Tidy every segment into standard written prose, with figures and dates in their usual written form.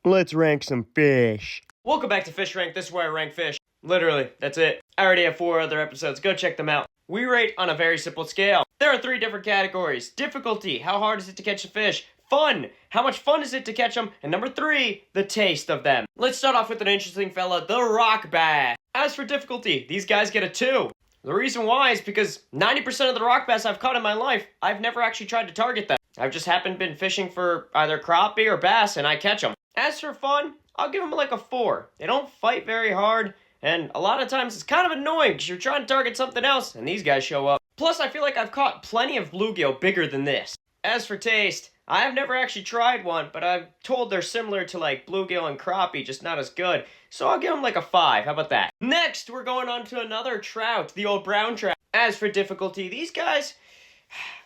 Let's rank some fish. Welcome back to Fish Rank. This is where I rank fish. Literally, that's it. I already have 4 other episodes. Go check them out. We rate on a very simple scale. There are 3 different categories. Difficulty, how hard is it to catch a fish? Fun, how much fun is it to catch them? And number 3, the taste of them. Let's start off with an interesting fella, the rock bass. As for difficulty, these guys get a 2. The reason why is because 90% of the rock bass I've caught in my life, I've never actually tried to target them. I've just been fishing for either crappie or bass and I catch them. As for fun, I'll give them like a 4. They don't fight very hard, and a lot of times it's kind of annoying because you're trying to target something else and these guys show up. Plus, I feel like I've caught plenty of bluegill bigger than this. As for taste, I have never actually tried one, but I'm told they're similar to like bluegill and crappie, just not as good. So I'll give them like a 5. How about that? Next, we're going on to another trout, the old brown trout. As for difficulty, these guys,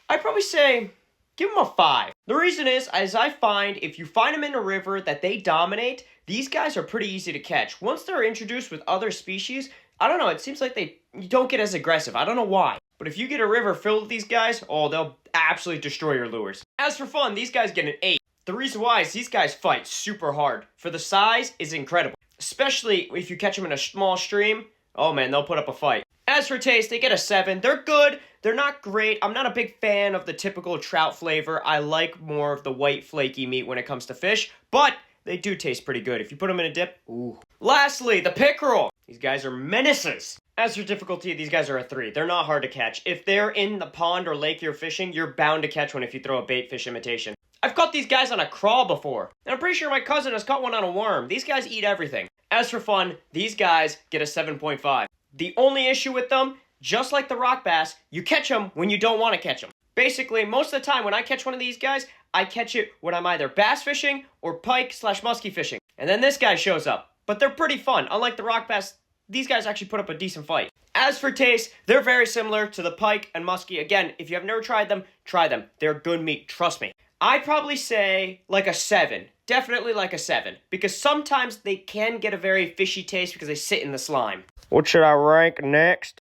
I'd probably say give them a 5. The reason is, as I find, if you find them in a river that they dominate, these guys are pretty easy to catch. Once they're introduced with other species, I don't know, it seems like you don't get as aggressive. I don't know why. But if you get a river filled with these guys, oh, they'll absolutely destroy your lures. As for fun, these guys get an 8. The reason why is these guys fight super hard. For the size is incredible. Especially if you catch them in a small stream, oh man, they'll put up a fight. As for taste, they get a 7. They're good. They're not great. I'm not a big fan of the typical trout flavor. I like more of the white flaky meat when it comes to fish, but they do taste pretty good. If you put them in a dip, ooh. Lastly, the pickerel. These guys are menaces. As for difficulty, these guys are a 3. They're not hard to catch. If they're in the pond or lake you're fishing, you're bound to catch one if you throw a bait fish imitation. I've caught these guys on a crawl before, and I'm pretty sure my cousin has caught one on a worm. These guys eat everything. As for fun, these guys get a 7.5. The only issue with them, just like the rock bass, you catch them when you don't want to catch them. Basically, most of the time when I catch one of these guys, I catch it when I'm either bass fishing or pike/muskie fishing. And then this guy shows up. But they're pretty fun. Unlike the rock bass, these guys actually put up a decent fight. As for taste, they're very similar to the pike and muskie. Again, if you have never tried them, try them. They're good meat, trust me. I'd probably say like a 7. Definitely like a 7. Because sometimes they can get a very fishy taste because they sit in the slime. What should I rank next?